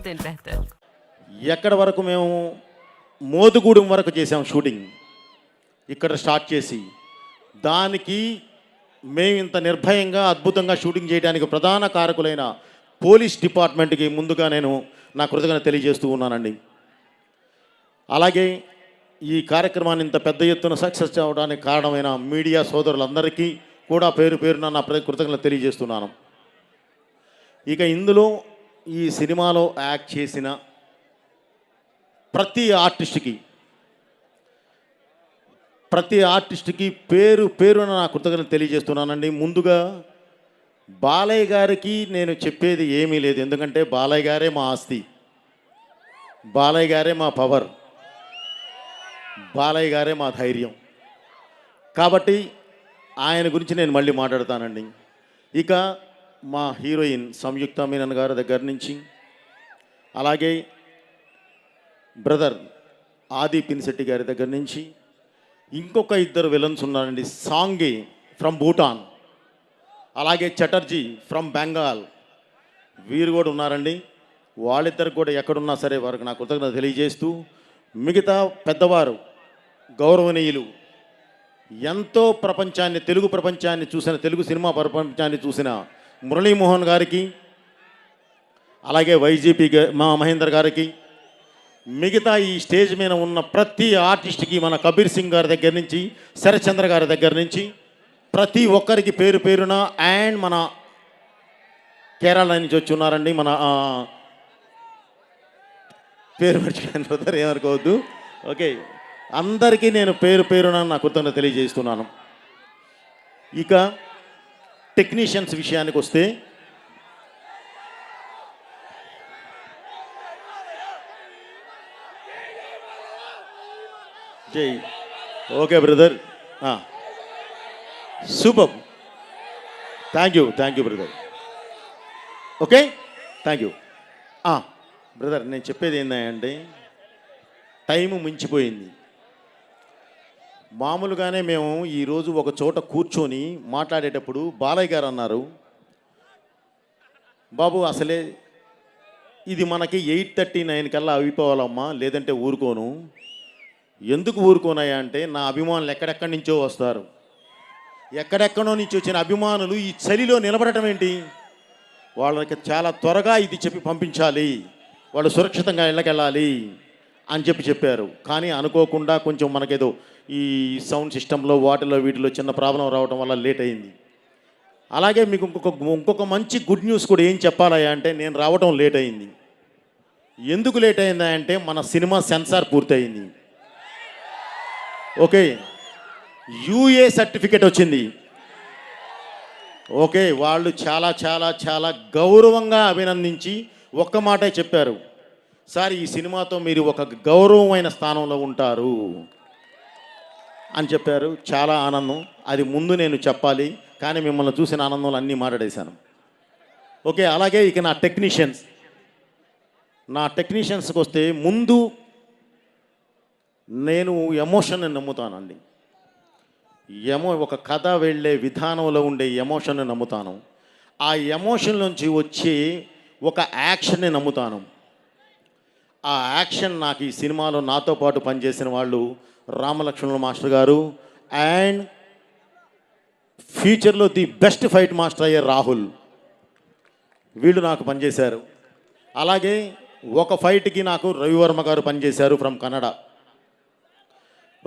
दिन बेहतर। ఎక్కడ వరకు మేము మోదుగూడెం వరకు చేసాం షూటింగ్, ఇక్కడ స్టార్ట్ చేసి దానికి మేము ఇంత నిర్భయంగా అద్భుతంగా షూటింగ్ చేయడానికి ప్రధాన కారకులైన పోలీస్ డిపార్ట్మెంట్కి ముందుగా నేను నా కృతజ్ఞత తెలియజేస్తూ ఉన్నానండి. అలాగే ఈ కార్యక్రమాన్ని ఇంత పెద్ద ఎత్తున సక్సెస్ అవ్వడానికి కారణమైన మీడియా సోదరులందరికీ కూడా పేరు పేరున నా కృతజ్ఞత తెలియజేస్తున్నాను. ఇక ఇందులో ఈ సినిమాలో యాక్ట్ చేసిన ప్రతి ఆర్టిస్ట్కి పేరు పేరున నా కృతజ్ఞత తెలియజేస్తున్నానండి. ముందుగా బాలయ్య గారికి నేను చెప్పేది ఏమీ లేదు, ఎందుకంటే బాలయ్య గారే మా ఆస్తి, బాలయ్య గారే మా పవర్, బాలయ్య గారే మా ధైర్యం. కాబట్టి ఆయన గురించి నేను మళ్ళీ మాట్లాడతానండి. ఇక మా హీరోయిన్ సంయుక్త మీనన్ గారి దగ్గర నుంచి, అలాగే బ్రదర్ ఆది పిన్శెట్టి గారి దగ్గర నుంచి, ఇంకొక ఇద్దరు విలన్స్ ఉన్నారండి, సాంగి ఫ్రమ్ భూటాన్, అలాగే చటర్జీ ఫ్రమ్ బెంగాల్, వీరు కూడా ఉన్నారండి. వాళ్ళిద్దరు కూడా ఎక్కడున్నా సరే వారికి నా కృతజ్ఞత తెలియజేస్తూ, మిగతా పెద్దవారు గౌరవనీయులు ఎంతో ప్రపంచాన్ని, తెలుగు ప్రపంచాన్ని చూసిన, తెలుగు సినిమా ప్రపంచాన్ని చూసిన మురళీమోహన్ గారికి, అలాగే వైజీపీ మా మహేందర్ గారికి, మిగతా ఈ స్టేజ్ మీద ఉన్న ప్రతి ఆర్టిస్ట్కి, మన కబీర్ సింగ్ గారి దగ్గర నుంచి, శరత్చంద్ర గారి దగ్గర నుంచి ప్రతి ఒక్కరికి పేరు పేరున, అండ్ మన కేరళ నుంచి వచ్చి ఉన్నారండి, మన పేరు మర్చిపోయాను బ్రదర్, ఏమనుకోవద్దు. ఓకే, అందరికీ నేను పేరు పేరున నా కృతజ్ఞత తెలియజేస్తున్నాను. ఇక టెక్నీషియన్స్ విషయానికి వస్తే, జై okay brother, super, thank you brother. Okay, thank you brother. నేను చెప్పేది ఏంటంటే, టైము మించిపోయింది. మామూలుగానే మేము ఈరోజు ఒక చోట కూర్చొని మాట్లాడేటప్పుడు బాలయ్య గారు అన్నారు, బాబు అసలే ఇది మనకి 8:39 కల్లా అయిపోవాలమ్మా, లేదంటే ఊరుకోను. ఎందుకు ఊరుకోనాయా అంటే, నా అభిమానులు ఎక్కడెక్కడి నుంచో వస్తారు, ఎక్కడెక్కడో నుంచి వచ్చిన అభిమానులు ఈ చలిలో నిలబడటం ఏంటి, వాళ్ళకి చాలా త్వరగా ఇది చెప్పి పంపించాలి, వాళ్ళు సురక్షితంగా ఇళ్ళకెళ్ళాలి అని చెప్పారు. కానీ అనుకోకుండా కొంచెం మనకేదో ఈ సౌండ్ సిస్టంలో వాటిలో వీటిలో చిన్న ప్రాబ్లం రావడం వల్ల లేట్ అయింది. అలాగే మీకు ఇంకొక మంచి గుడ్ న్యూస్ కూడా ఏం చెప్పాలయ్యా అంటే, నేను రావడం లేట్ అయింది. ఎందుకు లేట్ అయిందా అంటే, మన సినిమా సెన్సార్ పూర్తయింది. ఓకే, యూఏ సర్టిఫికేట్ వచ్చింది. ఓకే, వాళ్ళు చాలా చాలా చాలా గౌరవంగా అభినందించి ఒక్క మాటే చెప్పారు, సార్ ఈ సినిమాతో మీరు ఒక గౌరవమైన స్థానంలో ఉంటారు అని చెప్పారు. చాలా ఆనందం. అది ముందు నేను చెప్పాలి, కానీ మిమ్మల్ని చూసిన ఆనందంలో అన్నీ మాట్లాడేశాను. ఓకే, అలాగే ఇక నా టెక్నీషియన్స్కి వస్తే, ముందు నేను ఎమోషన్ని నమ్ముతానండి. ఒక కథ వెళ్ళే విధానంలో ఉండే ఎమోషన్ని నమ్ముతాను. ఆ ఎమోషన్ నుంచి వచ్చి ఒక యాక్షన్ని నమ్ముతాను. ఆ యాక్షన్ నాకు ఈ సినిమాలో నాతో పాటు పనిచేసిన వాళ్ళు రామలక్ష్మణుల మాస్టర్ గారు, అండ్ ఫ్యూచర్లో ది బెస్ట్ ఫైట్ మాస్టర్ అయ్యే రాహుల్, వీళ్ళు నాకు పనిచేశారు. అలాగే ఒక ఫైట్కి నాకు రవివర్మ గారు పనిచేశారు ఫ్రమ్ కన్నడ.